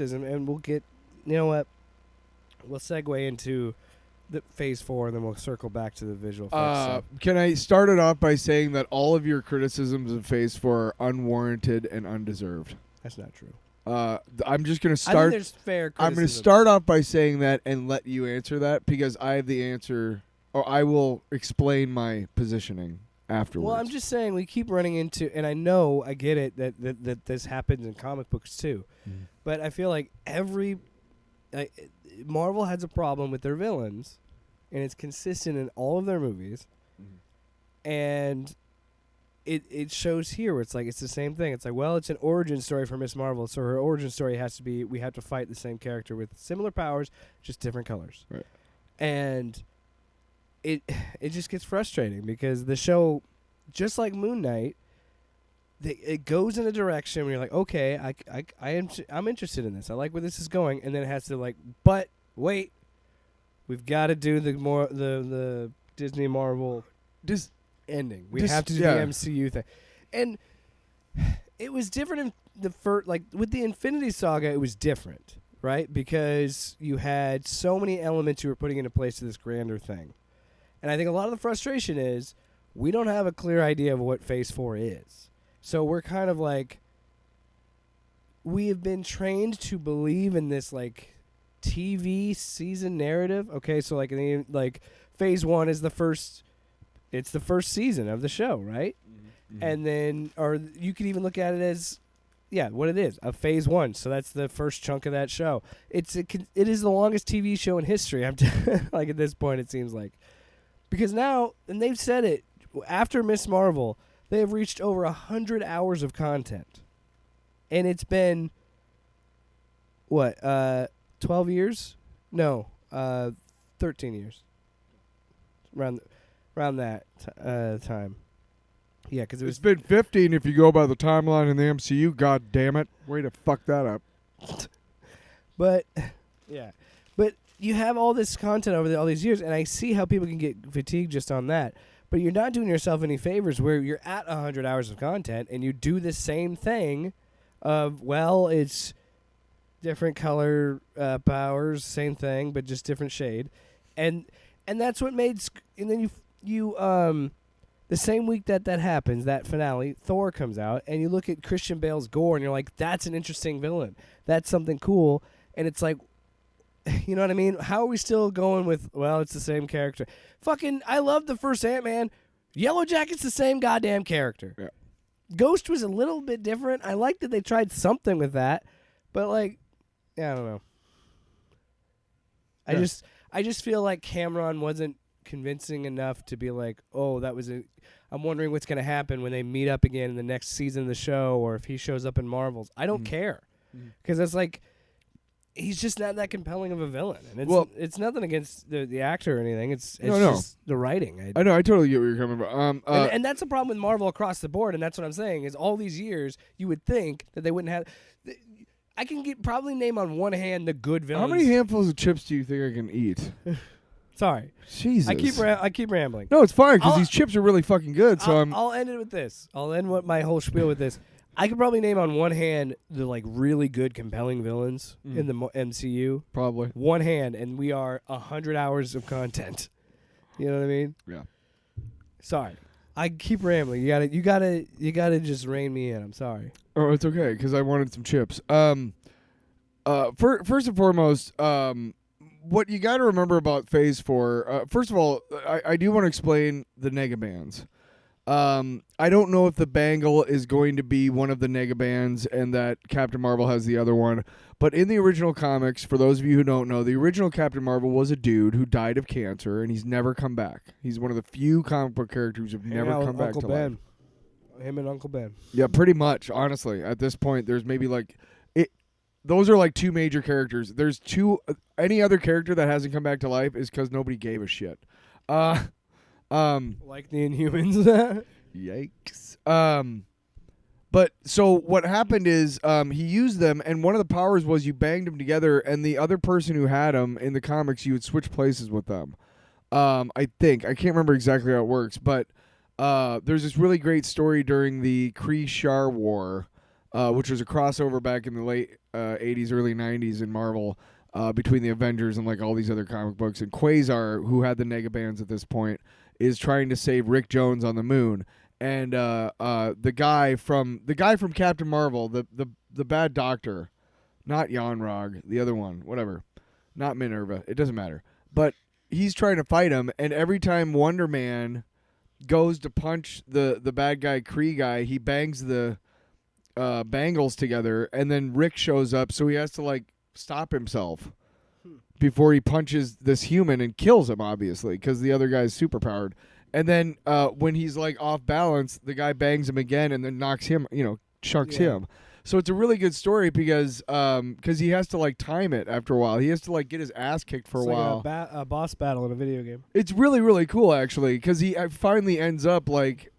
and we'll get. You know what? We'll segue into the phase 4, and then we'll circle back to the visual effects stuff. Can I start it off by saying that all of your criticisms of Phase 4 are unwarranted and undeserved? That's not true. I'm just going to I think start. there's fair I'm going to criticism. start off by saying that and let you answer that because I have the answer, or I will explain my positioning afterwards. Well, I'm just saying we keep running into, and I get it that this happens in comic books too, but I feel like Marvel has a problem with their villains, and it's consistent in all of their movies, and it shows here where it's like it's the same thing. It's like, well, it's an origin story for Miss Marvel, so her origin story has to be we have to fight the same character with similar powers, just different colors, right. And it just gets frustrating because the show, just like Moon Knight, it goes in a direction where you're like, okay, I'm interested in this. I like where this is going, and then it has to like, but wait, we've got to do the Disney Marvel ending. We have to do the MCU thing, and it was different in the first. Like with the Infinity Saga, it was different, right? Because you had so many elements you were putting into place to this grander thing, and I think a lot of the frustration is we don't have a clear idea of what Phase 4 is. So we're kind of like, we have been trained to believe in this like TV season narrative. Okay, so like Phase 1 is it's the first season of the show, right? Mm-hmm. And then, or you could even look at it as, what it is, a Phase 1. So that's the first chunk of that show. It is the longest TV show in history. Like at this point, it seems like, because now, and they've said it after Miss Marvel, they have reached over 100 hours of content. And it's been, 12 years? No, 13 years. Around that time. Yeah, because it's been 15 if you go by the timeline in the MCU. God damn it. Way to fuck that up. But, yeah. But you have all this content over all these years, and I see how people can get fatigued just on that. But you're not doing yourself any favors where you're at 100 hours of content and you do the same thing of, well, it's different color powers, same thing, but just different shade. And that's what made... And then you the same week that happens, that finale, Thor comes out, and you look at Christian Bale's gore, and you're like, that's an interesting villain. That's something cool. And it's like, you know what I mean? How are we still going with, well, it's the same character? Fucking, I love the first Ant-Man. Yellow Jacket's the same goddamn character. Yeah. Ghost was a little bit different. I like that they tried something with that. But, like, I don't know. Yeah. I just feel like Cameron wasn't convincing enough to be like, oh, I'm wondering what's going to happen when they meet up again in the next season of the show, or if he shows up in Marvels. I don't care. Because it's like, he's just not that compelling of a villain, and it's nothing against the actor or anything. It's just the writing. I know. I totally get where you're coming from. And that's the problem with Marvel across the board, and that's what I'm saying is all these years you would think that they wouldn't have. I can probably name on one hand the good villains. How many handfuls of chips do you think I can eat? Sorry, Jesus. I keep rambling. No, it's fine because these chips are really fucking good. So I'll end it with this. I'll end my whole spiel with this. I could probably name on one hand the like really good, compelling villains in the MCU. Probably one hand, and we are 100 hours of content. You know what I mean? Yeah. Sorry, I keep rambling. You gotta just rein me in. I'm sorry. Oh, it's okay because I wanted some chips. First and foremost, what you got to remember about Phase 4. First of all, I do want to explain the Nega Bands. I don't know if the bangle is going to be one of the Nega Bands and that Captain Marvel has the other one. But in the original comics, for those of you who don't know, the original Captain Marvel was a dude who died of cancer, and he's never come back. He's one of the few comic book characters who've never come back to life. Him and Uncle Ben. Yeah, pretty much, honestly. At this point, there's maybe like... Those are like two major characters. There's two... Any other character that hasn't come back to life is because nobody gave a shit. Like the Inhumans. Yikes. But so what happened is he used them, and one of the powers was you banged them together, and the other person who had them in the comics, you would switch places with them. I think. I can't remember exactly how it works, but there's this really great story during the Kree-Shar War which was a crossover back in the late 80s, early 90s in Marvel between the Avengers and like all these other comic books. And Quasar, who had the Negabands at this point, is trying to save Rick Jones on the moon. And the guy from Captain Marvel, the bad doctor, not Yanrog, the other one, whatever, not Minerva, it doesn't matter. But he's trying to fight him, and every time Wonder Man goes to punch the bad guy Kree guy, he bangs the bangles together, and then Rick shows up, so he has to like stop himself before he punches this human and kills him, obviously, because the other guy's superpowered. And then when he's like off balance, the guy bangs him again and then knocks him, chunks him. So it's a really good story because he has to like time it after a while. He has to like get his ass kicked for a while. Like a boss battle in a video game. It's really, really cool actually, because he finally ends up like,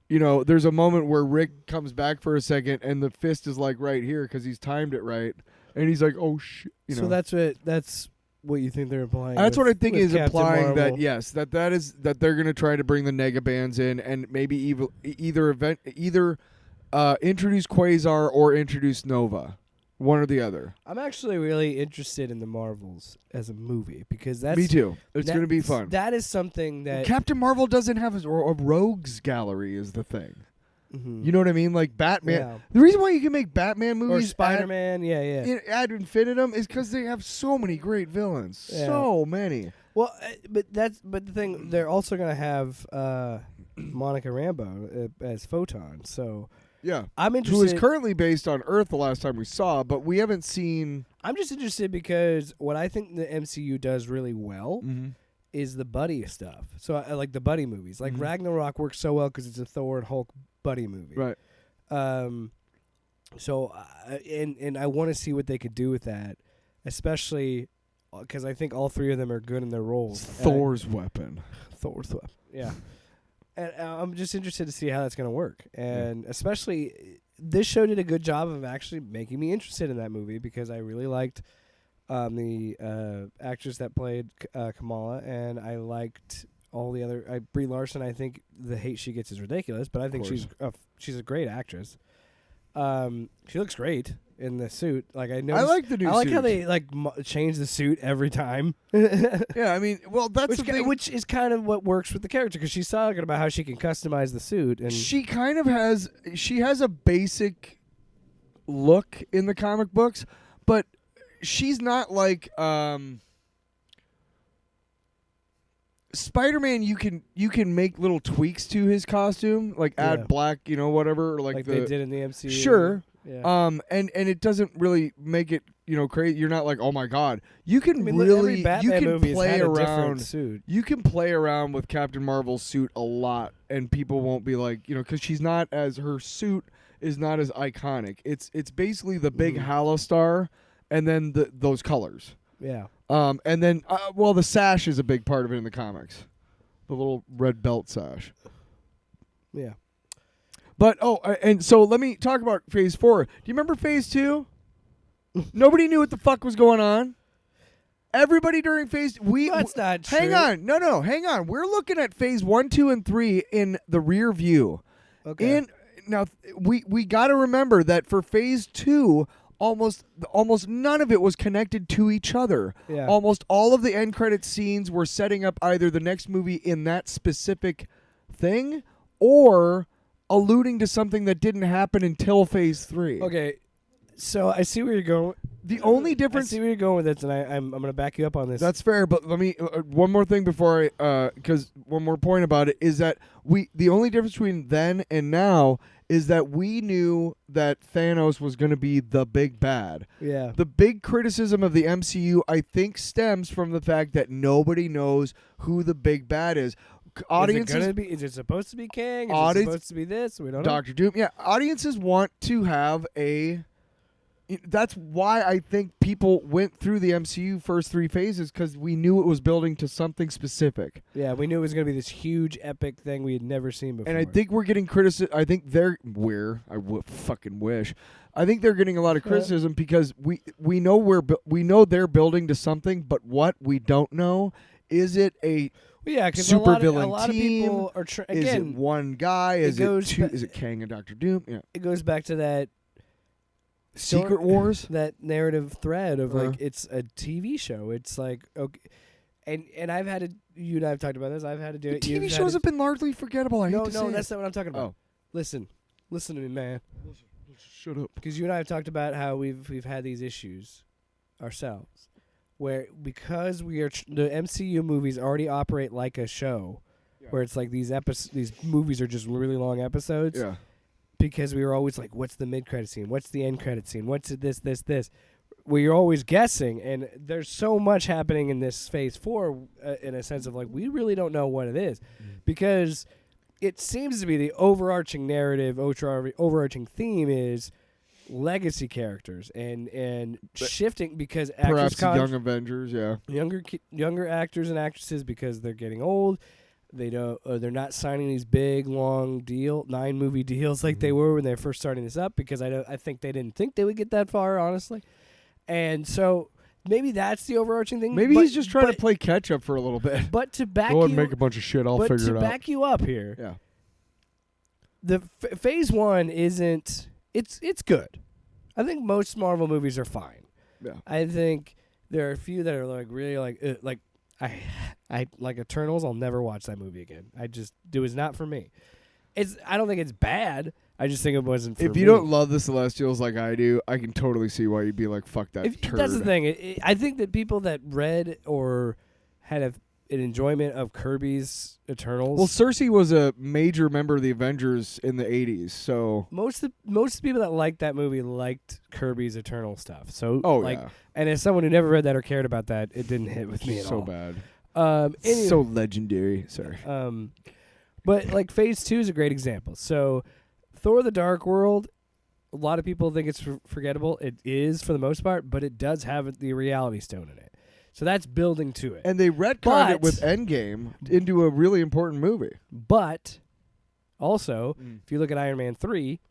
there's a moment where Rick comes back for a second and the fist is like right here because he's timed it right, and he's like, oh shit. So that's what you think they're implying. That's what I think is Captain implying Marvel. that yes, that they're going to try to bring the Negabands in and maybe either introduce Quasar or introduce Nova, one or the other. I'm actually really interested in the Marvels as a movie because that's me too. It's going to be fun. That is something that Captain Marvel doesn't have a rogues gallery is the thing. Mm-hmm. You know what I mean? Like Batman. Yeah. The reason why you can make Batman movies or Spider-Man, ad infinitum is because they have so many great villains. Yeah. So many. Well, but the thing, they're also gonna have Monica Rambeau as Photon. So yeah, I'm interested. Who is currently based on Earth the last time we saw, but we haven't seen. I'm just interested because what I think the MCU does really well is the buddy stuff. So I like the buddy movies. Like Ragnarok works so well because it's a Thor and Hulk buddy movie. Right. So and I want to see what they could do with that, especially because I think all three of them are good in their roles. Thor's weapon. Thor's weapon. Yeah. And I'm just interested to see how that's going to work. And especially this show did a good job of actually making me interested in that movie because I really liked the actress that played Kamala, and I liked all the other Brie Larson. I think the hate she gets is ridiculous, but I think she's a great actress. She looks great in the suit. Like I like the new I like suit. how they like change the suit every time. Yeah, I mean, well, that's the thing. Which is kind of what works with the character because she's talking about how she can customize the suit, and she kind of has a basic look in the comic books, but she's not like Spider-Man. You can make little tweaks to his costume, like add black, whatever, or like they did in the MCU. Sure. Yeah. And it doesn't really make it, crazy. You're not like, oh my god. You can every Batman movie play has had a around. different suit. You can play around with Captain Marvel's suit a lot, and people won't be like, because her suit is not as iconic. It's basically the big halo star, and then those colors. Yeah. And then the sash is a big part of it in the comics, the little red belt sash. Yeah. But and so let me talk about Phase 4. Do you remember Phase 2? Nobody knew what the fuck was going on. Everybody during Phase that's not true. Hang on, no, hang on. We're looking at Phase 1, 2, and 3 in the rear view. Okay. And now we got to remember that for Phase 2, almost none of it was connected to each other. Yeah. Almost all of the end credit scenes were setting up either the next movie in that specific thing or alluding to something that didn't happen until Phase 3. Okay, so I see where you're going. The only difference. I see where you're going with this, and I'm going to back you up on this. That's fair, but let me one more thing before because one more point about it is that the only difference between then and now is that we knew that Thanos was going to be the big bad. Yeah. The big criticism of the MCU, I think, stems from the fact that nobody knows who the big bad is. Audiences, is it supposed to be Kang? Is it supposed to be this? We don't know. Dr. Doom. Yeah, audiences want to have a. That's why I think people went through the MCU first 3 phases because we knew it was building to something specific. Yeah, we knew it was going to be this huge epic thing we had never seen before. And I think we're getting criticism. I think fucking wish. I think they're getting a lot of criticism because we know they're building to something, but what we don't know is it a super villain a lot team? of people are is it one guy? Is it two? Is it Kang and Dr. Doom? Yeah. It goes back to that Secret Wars? That narrative thread of like it's a TV show. It's like okay, and I've had to. You and I have talked about this. I've had to do it. TV shows have been largely forgettable. No, that's not what I'm talking about. Oh. Listen to me, man. Shut up. Because you and I have talked about how we've had these issues ourselves, where because the MCU movies already operate like a show, where it's like these movies are just really long episodes. Yeah. Because we were always like, what's the mid-credit scene? What's the end credit scene? What's this? Where you're always guessing, and there's so much happening in this Phase 4 in a sense of like we really don't know what it is, because it seems to be the overarching narrative, overarching theme is legacy characters and shifting because perhaps young Avengers, younger actors and actresses because they're getting old. They don't. They're not signing these big, long 9-movie deals like they were when they were first starting this up. Because I think they didn't think they would get that far, honestly. And so maybe that's the overarching thing. Maybe he's just trying to play catch up for a little bit. But to back go ahead and make a bunch of shit. I'll figure it out. But to back you up here, the Phase 1 isn't. It's good. I think most Marvel movies are fine. Yeah. I think there are a few that are like really like. I like Eternals. I'll never watch that movie again. It was not for me. I don't think it's bad. I just think it wasn't for me. If you don't love the Celestials like I do, I can totally see why you'd be like, fuck that turd. That's the thing. I think that people that read or had an enjoyment of Kirby's Eternals. Well, Cersei was a major member of the Avengers in the 80s, so most people that liked that movie liked Kirby's Eternal stuff. So yeah. And as someone who never read that or cared about that, it didn't hit with me at all. So bad. Anyway, so legendary. Sorry. But like Phase 2 is a great example. So Thor: The Dark World, a lot of people think it's forgettable. It is for the most part, but it does have the Reality Stone in it. So that's building to it. And they retconned it with Endgame into a really important movie. But also, if you look at Iron Man 3,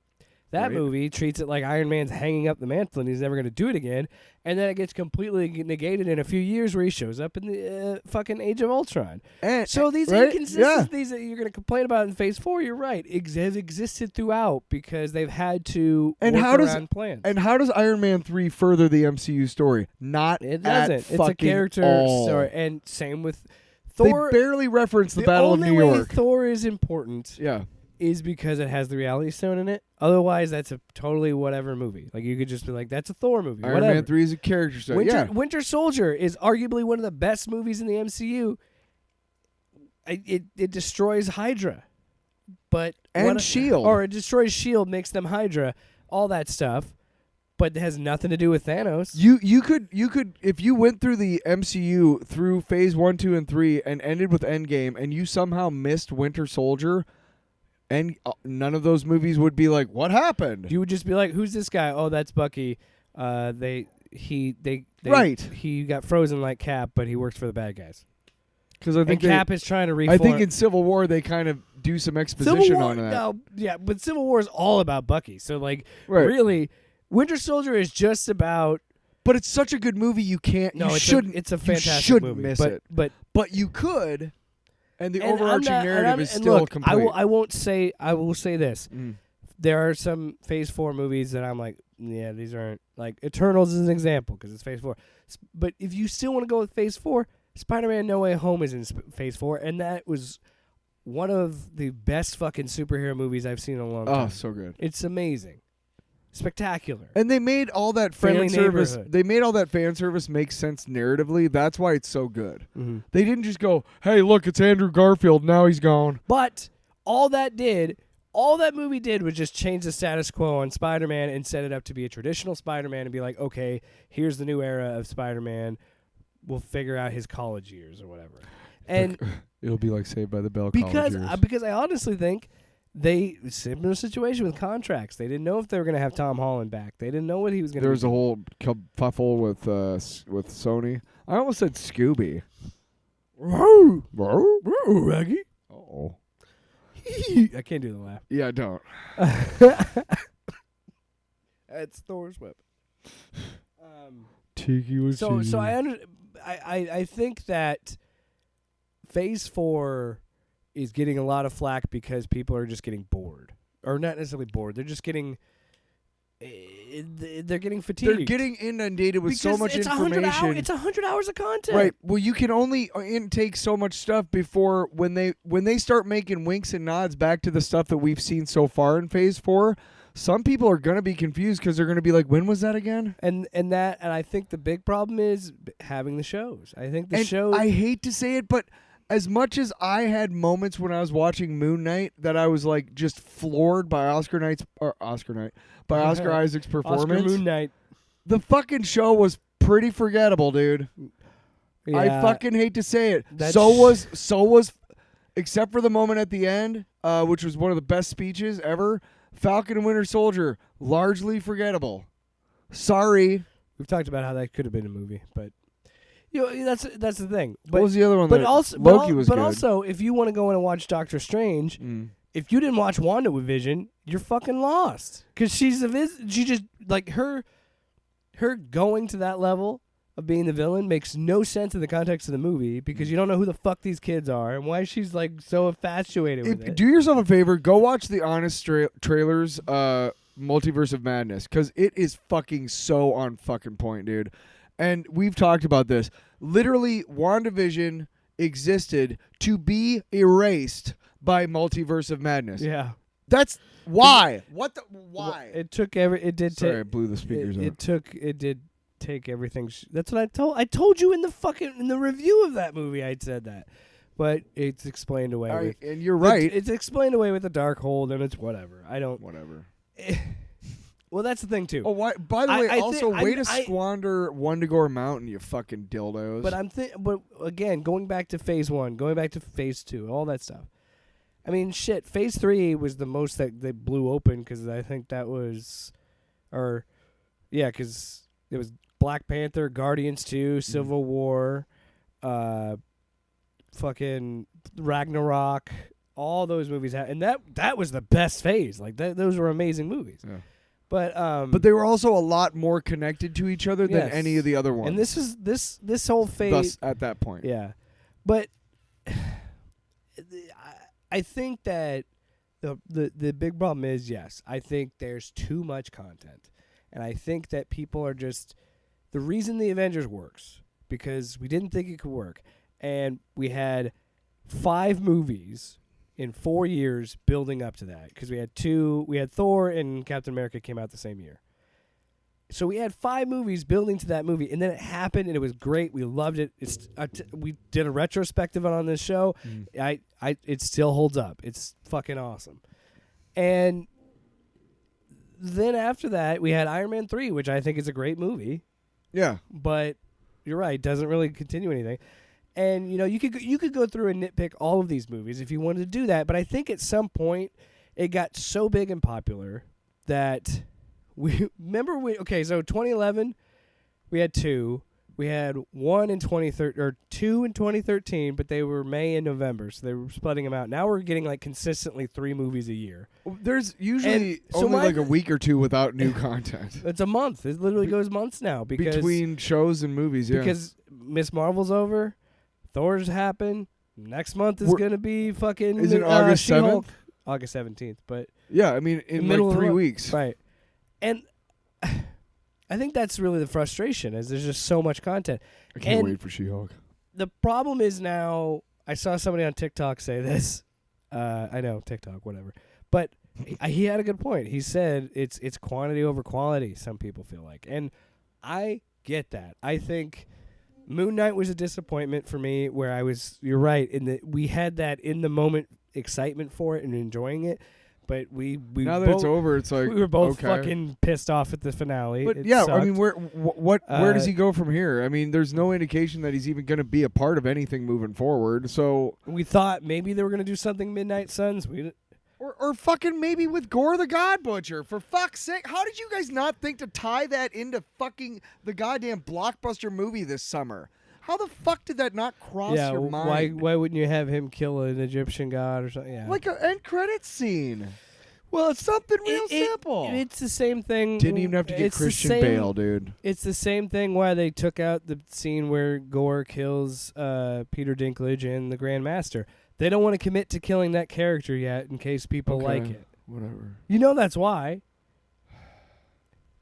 that movie treats it like Iron Man's hanging up the mantle and he's never going to do it again. And then it gets completely negated in a few years where he shows up in the fucking Age of Ultron. So these inconsistencies that you're going to complain about in Phase 4, you're right, have existed throughout because they've had to work around plans. And how does Iron Man 3 further the MCU story? It doesn't. It's a character story. And same with Thor. They barely reference the Battle of New York. The only way Thor is important is because it has the Reality Stone in it. Otherwise, that's a totally whatever movie. Like, you could just be like, that's a Thor movie. Iron Man 3 is a character study. Winter Soldier is arguably one of the best movies in the MCU. It destroys Hydra. And S.H.I.E.L.D. Or it destroys S.H.I.E.L.D., makes them Hydra. All that stuff. But it has nothing to do with Thanos. You could if you went through the MCU through Phase 1, 2, and 3 and ended with Endgame and you somehow missed Winter Soldier, and none of those movies would be like, what happened? You would just be like, who's this guy? Oh, that's Bucky. He got frozen like Cap, but he works for the bad guys. Because I think Cap is trying to reform. I think in Civil War they kind of do some exposition on that. No, yeah, but Civil War is all about Bucky. So really, Winter Soldier is just about. But it's such a good movie. You can't. No, it's a fantastic you shouldn't movie. Miss it. But you could. And the overarching narrative is still complete. I will say this. There are some Phase 4 movies that I'm like, yeah, these aren't. Like, Eternals is an example because it's Phase 4. But if you still want to go with Phase 4, Spider-Man No Way Home is in Phase 4, and that was one of the best fucking superhero movies I've seen in a long time. Oh, so good. It's amazing. Spectacular. And they made all that fan service. They made all that fan service make sense narratively. That's why it's so good. Mm-hmm. They didn't just go, "Hey, look, it's Andrew Garfield. Now he's gone." But all that movie did was just change the status quo on Spider-Man and set it up to be a traditional Spider-Man and be like, "Okay, here's the new era of Spider-Man. We'll figure out his college years or whatever." And it'll be like Saved by the Bell college years. Because I honestly think similar situation with contracts. They didn't know if they were going to have Tom Holland back. They didn't know what he was going to do. There was a whole kerfuffle with Sony. I almost said Scooby. Raggy. Oh. I can't do the laugh. Yeah, don't. That's Thor's whip. Tiki was so I think that Phase 4 is getting a lot of flack because people are just getting bored. Or not necessarily bored. They're just getting they're getting fatigued. They're getting inundated with because so much it's information. It's 100 hours of content. Right. Well, you can only intake so much stuff before when they start making winks and nods back to the stuff that we've seen so far in Phase 4. Some people are going to be confused because they're going to be like, when was that again? And I think the big problem is having the shows. I think the shows. I hate to say it, but as much as I had moments when I was watching Moon Knight that I was like just floored by Oscar Isaac's performance. Oscar Moon Knight. The fucking show was pretty forgettable, dude. Yeah, I fucking hate to say it. So was, except for the moment at the end, which was one of the best speeches ever. Falcon and Winter Soldier, largely forgettable. Sorry. We've talked about how that could have been a movie, but that's the thing. But, what was the other one? But also, Loki was but good. Also, if you want to go in and watch Doctor Strange, if you didn't watch WandaVision, you're fucking lost. Because she just like her going to that level of being the villain makes no sense in the context of the movie because you don't know who the fuck these kids are and why she's like so infatuated with it. Do yourself a favor, go watch the Honest trailers, Multiverse of Madness, because it is fucking so on fucking point, dude. And we've talked about this. Literally, WandaVision existed to be erased by Multiverse of Madness. Yeah. That's why. Why? It took Sorry, I blew the speakers out. It did take everything. That's what I told you in the review of that movie. I said that, but it's explained away. And you're right. It's explained away with the Darkhold, and it's whatever. Whatever. Well, that's the thing too. Oh, why? By the way, way to squander Wundagore Mountain, you fucking dildos. But again, going back to Phase 1, going back to Phase 2, all that stuff. I mean, shit. Phase 3 was the most that they blew open because I think that was, because it was Black Panther, Guardians 2, Civil War, fucking Ragnarok. All those movies and that was the best phase. Like those were amazing movies. Yeah. But they were also a lot more connected to each other than any of the other ones. And this whole phase thus, at that point. Yeah. But I think that the big problem is, yes, I think there's too much content. And I think that people are just the reason the Avengers works because we didn't think it could work. And we had 5 movies in 4 years building up to that because we had Thor and Captain America came out the same year. So we had 5 movies building to that movie, and then it happened, and it was great. We loved it. We did a retrospective on this show. It still holds up. It's fucking awesome. And then after that, we had Iron Man 3, which I think is a great movie. Yeah. But you're right, doesn't really continue anything. And, you could go through and nitpick all of these movies if you wanted to do that. But I think at some point it got so big and popular that so 2011, we had 2. We had 1 in 2013 or 2 in 2013, but they were May and November, so they were splitting them out. Now we're getting like consistently 3 movies a year. There's usually only like a week or 2 without new content. It's a month. It literally goes months now between shows and movies. Yeah, because Miss Marvel's over. Thor's happen. Next month is going to be fucking Is it August 7th? August 17th, but yeah, I mean in like 3 weeks. Right. And I think that's really the frustration is there's just so much content. I can't wait for She-Hulk. The problem is now I saw somebody on TikTok say this. I know TikTok, whatever. But he had a good point. He said it's quantity over quality, some people feel like. And I get that. I think Moon Knight was a disappointment for me where you're right, we had that in the moment excitement for it and enjoying it, but we now that it's over, it's like we were both fucking pissed off at the finale. But I mean, where does he go from here? I mean, there's no indication that he's even going to be a part of anything moving forward. So we thought maybe they were going to do something Midnight Suns. Or fucking maybe with Gore the God Butcher. For fuck's sake, how did you guys not think to tie that into fucking the goddamn blockbuster movie this summer? How the fuck did that not cross your mind? Why wouldn't you have him kill an Egyptian god or something? Yeah. Like an end credits scene. Well, it's something real simple. It's the same thing. Didn't even have to get Christian Bale, dude. It's the same thing why they took out the scene where Gore kills Peter Dinklage and the Grand Master. They don't want to commit to killing that character yet in case people like it. Whatever. That's why.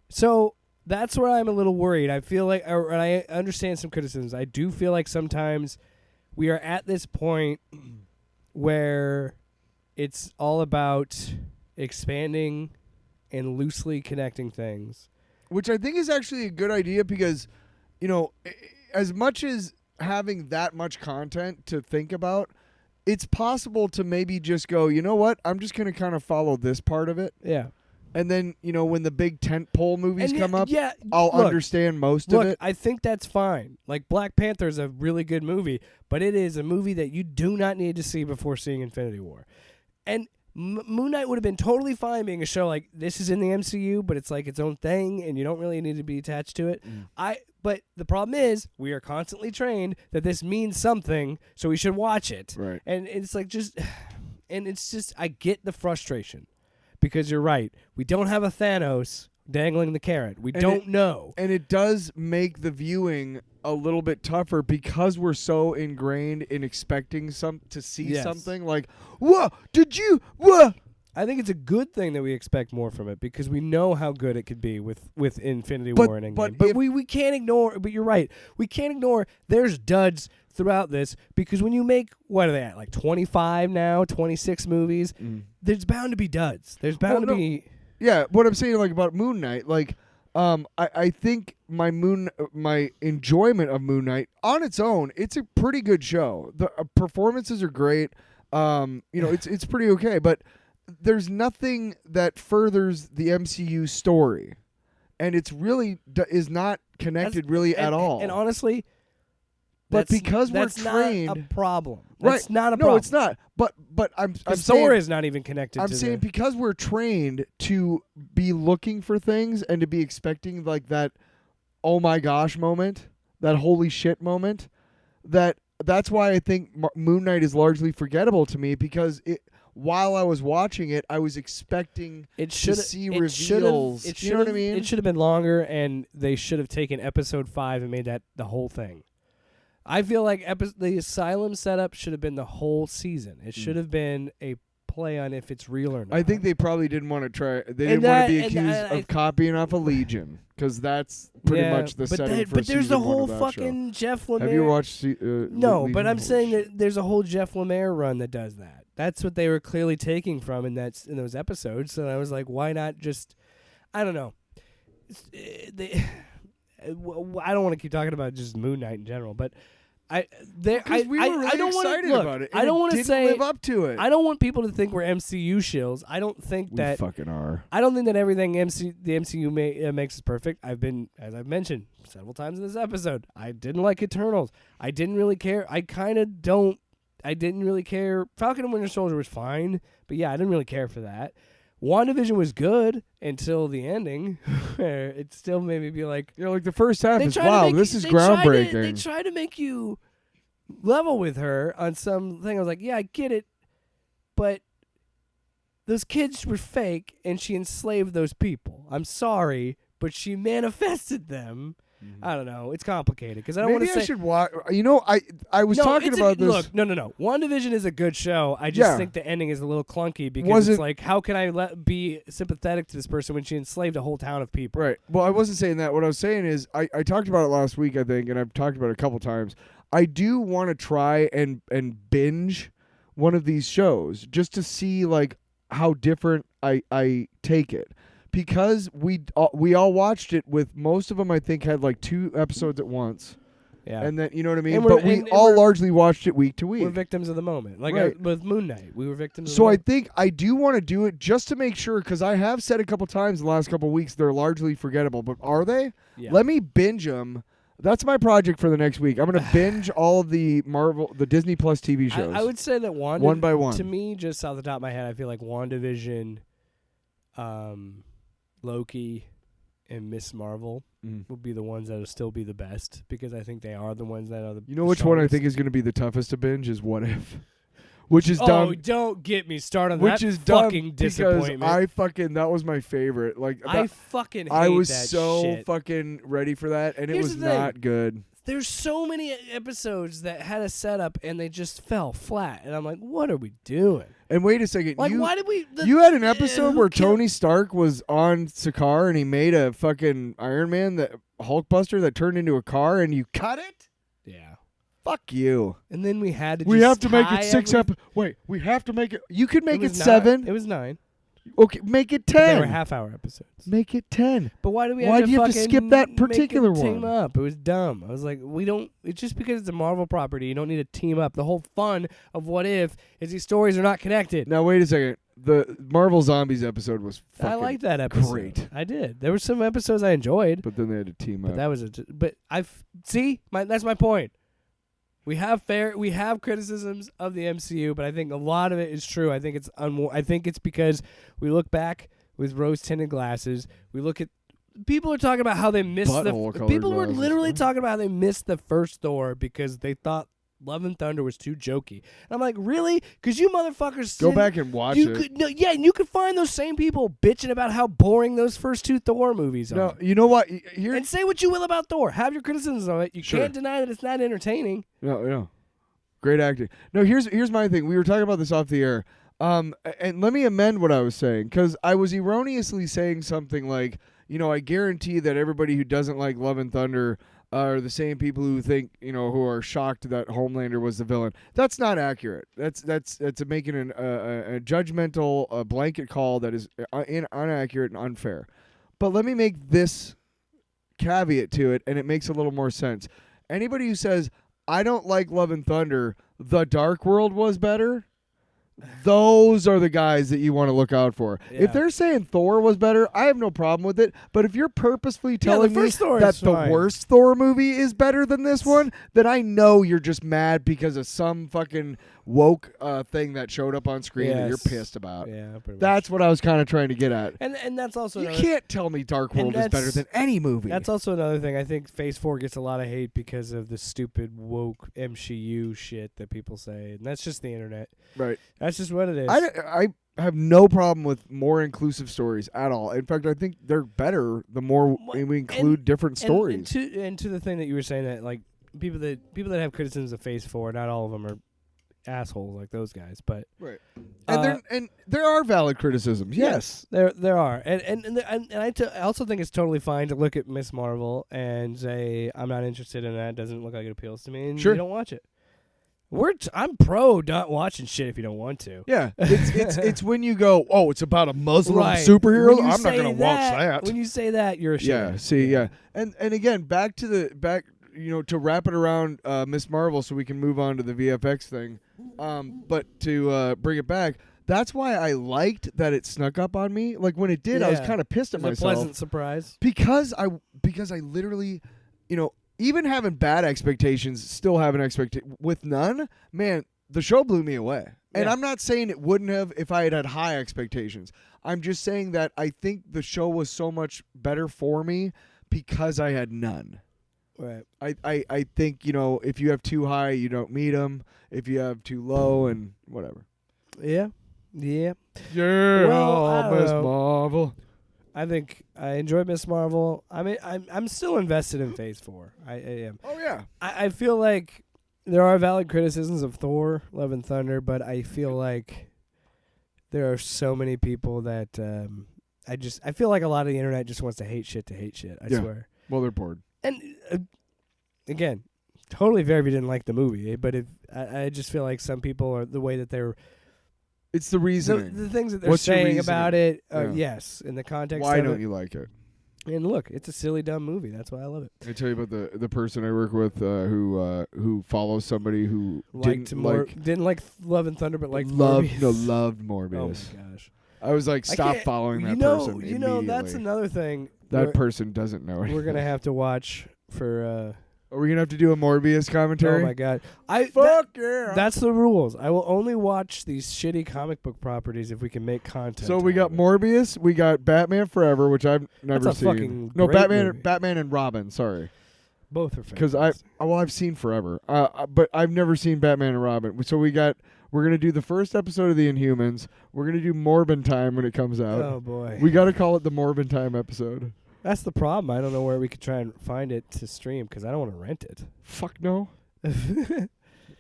So that's where I'm a little worried. I feel like, or I understand some criticisms. I do feel like sometimes we are at this point where it's all about expanding and loosely connecting things. Which I think is actually a good idea because, as much as having that much content to think about, it's possible to maybe just go, you know what, I'm just going to kind of follow this part of it. Yeah. And then, when the big tentpole movies come up, yeah, I'll look, understand most of it. I think that's fine. Like, Black Panther is a really good movie, but it is a movie that you do not need to see before seeing Infinity War. And Moon Knight would have been totally fine being a show like this is in the MCU, but it's like its own thing, and you don't really need to be attached to it. But the problem is we are constantly trained that this means something, so we should watch it. Right. And it's like I get the frustration because you're right. We don't have a Thanos dangling the carrot. We don't know. And it does make the viewing a little bit tougher because we're so ingrained in expecting to see something like, whoa, whoa. I think it's a good thing that we expect more from it because we know how good it could be with Infinity War and Endgame. But we can't ignore, but you're right, we can't ignore there's duds throughout this because when you make, what are they at, like 25 now, 26 movies, there's bound to be duds. There's bound to be... Yeah, what I'm saying like about Moon Knight, like I think my enjoyment of Moon Knight on its own, it's a pretty good show. The performances are great. It's pretty okay, but there's nothing that furthers the MCU story, and it's really is not connected at all. And honestly, but because we're trained, not a problem. Right? That's not a problem. No, it's not. But I'm Thor saying, is not even connected. I'm saying because we're trained to be looking for things and to be expecting like that, oh my gosh moment, that holy shit moment. That's why I think Moon Knight is largely forgettable to me because while I was watching it, I was expecting to see reveals. You know what I mean? It should have been longer, and they should have taken episode 5 and made that the whole thing. I feel like the Asylum setup should have been the whole season. It should have been a play on if it's real or not. I think they probably didn't want to try. They didn't want to be accused of copying off of Legion because that's pretty much the setting for but there's season the whole 1 of that fucking show. Jeff Lemire. Have you watched? No, Legion? but I'm saying that there's a whole Jeff Lemire run that does that. That's what they were clearly taking from in those episodes. So I was like, why not just? I don't know. I don't want to keep talking about just Moon Knight in general, but. We were really excited about it. I don't want to say live up to it. I don't want people to think we're MCU shills. I don't think we fucking are. I don't think that everything the MCU makes is perfect. As I've mentioned several times in this episode, I didn't like Eternals. I didn't really care. I didn't really care. Falcon and Winter Soldier was fine, but yeah, I didn't really care for that. WandaVision was good until the ending, where it still made me be like... like the first half is, wow, this is groundbreaking. They try to make you level with her on something. I was like, yeah, I get it, but those kids were fake, and she enslaved those people. I'm sorry, but she manifested them. I don't know. It's complicated because I don't want to say. Maybe I should watch. I was talking about this. Look, no. WandaVision is a good show. I just think the ending is a little clunky because it's like, how can I be sympathetic to this person when she enslaved a whole town of people? Right. Well, I wasn't saying that. What I was saying is, I talked about it last week, I think, and I've talked about it a couple times. I do want to try and binge one of these shows just to see like how different I take it. Because we all watched it with most of them, I think, had like 2 episodes at once. Yeah. And then, you know what I mean? But we all largely watched it week to week. We're victims of the moment. Like with Moon Knight, we were victims of the moment. So I think I do want to do it just to make sure, because I have said a couple times in the last couple weeks they're largely forgettable. But are they? Yeah. Let me binge them. That's my project for the next week. I'm going to binge all of the Disney Plus TV shows. I would say that one by one. To me, just off the top of my head, I feel like WandaVision, Loki, and Miss Marvel will be the ones that will still be the best because I think they are the ones that are the. You know which one I think is going to be the toughest to binge is What If, which is dumb. Oh, don't get me started on that. Which is fucking disappointment. That was my favorite. Like I fucking hate I was that so shit. fucking ready for that, and it was not good. There's so many episodes that had a setup and they just fell flat, and I'm like, what are we doing? And wait a second, Like, why did we? You had an episode where killed- Tony Stark was on Sakaar and he made a fucking Iron Man, that Hulkbuster that turned into a car, and you cut it? Yeah. Fuck you. And then we had to. We just have to make tie it 6 every- Wait, we have to make it. You could make it was 7. It was 9. Okay, make it But 10. they were half-hour episodes. Make it 10. But why do we? Why have do to you have to fucking skip that make particular it team one? up? It was dumb. I was like, we don't. It's just because it's a Marvel property. You don't need to team up. The whole fun of What If is these stories are not connected. Now wait a second. The Marvel Zombies episode was fucking I liked that episode. great. I did. There were some episodes I enjoyed, But then they had to team up. but that was But that's my point. We have criticisms of the MCU, but I think a lot of it is true. I think it's because we look back with rose-tinted glasses. We look at people are talking about how they missed Butthole-colored people were glasses. literally What? talking about how they missed the first Thor because they thought Love and Thunder was too jokey. And I'm like, really? Because you motherfuckers Go back and watch you it. could, no, yeah, and you could find those same people bitching about how boring those first 2 Thor movies are. No, you know what? Here, And say what you will about Thor. Have your criticisms of it. You Sure. can't deny that it's not entertaining. no. Great acting. No, here's my thing. We were talking about this off the air. And let me amend what I was saying, because I was erroneously saying something like, I guarantee that everybody who doesn't like Love and Thunder are the same people who think, who are shocked that Homelander was the villain. That's not accurate. That's making a judgmental blanket call that is inaccurate and unfair. But let me make this caveat to it, and it makes a little more sense. Anybody who says, I don't like Love and Thunder, The Dark World was better, those are the guys that you want to look out for. Yeah. If they're saying Thor was better, I have no problem with it. But if you're purposefully telling me first Thor that is the fine. worst Thor movie is better than this one, then I know you're just mad because of some fucking woke thing that showed up on screen that you're Yes. pissed about. Yeah, pretty That's what I was kind of trying to get at. And that's also You another, can't tell me Dark World is better that's- than any movie. that's also another thing. I think Phase 4 gets a lot of hate because of the stupid woke MCU shit that people say, and that's just the internet. right. That's just what it is. I have no problem with more inclusive stories at all. In fact, I think they're better the more we include different stories. And to the thing that you were saying, that like people that have criticisms of Phase 4, not all of them are assholes like those guys, but Right. And there are valid criticisms. Yes. there are, and I also think it's totally fine to look at Miss Marvel and say I'm not interested in that. Doesn't look like it appeals to me, and Sure. you don't watch it. I'm pro not watching shit if you don't want to. Yeah. It's when you go, oh, it's about a Muslim Right. superhero. When you I'm not say going to watch that. When you say that, you're a Yeah. shithead. See. Yeah. And again, back to wrap it around Miss Marvel, so we can move on to the VFX thing. But to bring it back. That's why I liked that it snuck up on me. Like when it did, I was Yeah. kind of pissed at It was a myself. pleasant surprise. Because I literally, even having bad expectations, still have an expectation with none. Man, the show blew me away. And Yeah. I'm not saying it wouldn't have if I had had high expectations. I'm just saying that I think the show was so much better for me because I had none. Right. I think, if you have too high, you don't meet them. If you have too low, and whatever. Yeah. Yeah. Yeah, Well, I don't Miss know. Marvel. I think I enjoyed Miss Marvel. I mean, I'm still invested in Phase 4. I am. Oh, yeah. I feel like there are valid criticisms of Thor, Love and Thunder, but I feel like there are so many people that I feel like a lot of the internet just wants to hate shit. I Yeah. swear. Well, they're bored. And again, totally fair if you didn't like the movie, but if I just feel like some people are the way that they're It's the reasoning. the things that they're What's your saying about it. Yeah. Yes, in the context. Why of don't it. you like it? And look, it's a silly, dumb movie. That's why I love it. I tell you about the person I work with who follows somebody who Didn't like Love and Thunder, but liked loved Morbius. Morbius. Oh my gosh! I was like, I stop can't- following that you know, person You know, that's immediately. another thing. That person doesn't know it. We're gonna have to watch for. Are we gonna have to do a Morbius commentary? Oh my god! Yeah. That's the rules. I will only watch these shitty comic book properties if we can make content. So we out got of it. Morbius, we got Batman Forever, which I've never That's a seen. fucking No, great movie. Batman and Robin. Sorry, Both are because fantastic. I've seen Forever, but I've never seen Batman and Robin. So we're gonna do the first episode of the Inhumans. We're gonna do Morbin Time when it comes out. Oh boy, We got to call it the Morbin Time episode. that's the problem. I don't know where we could try and find it to stream because I don't want to rent it. Fuck no.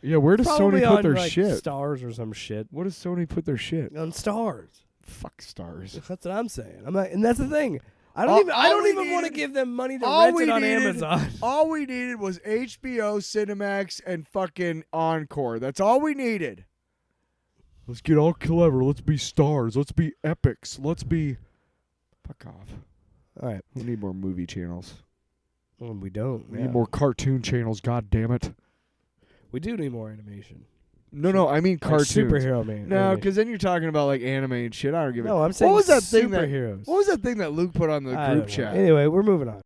Yeah, where does Probably Sony put on, their like, shit? Stars or some shit. What does Sony put their shit? On Stars. Fuck Stars. That's what I'm saying. I'm not, and that's the thing. I All don't we even want to needed- give them money to all rent we it on needed- Amazon. All we needed was HBO, Cinemax, and fucking Encore. That's all we needed. Let's get all clever. Let's be stars. Let's be epics. Let's be... Fuck off. All right. We need more movie channels. Well, we don't. We yeah. need more cartoon channels. God damn it. We do need more animation. No, I mean Like cartoons. superhero man. No, animation. because then you're talking about like anime and shit. I don't give a... No, I'm saying What was that thing superheroes. What was that thing that Luke put on the I group don't know. chat? Anyway, we're moving on.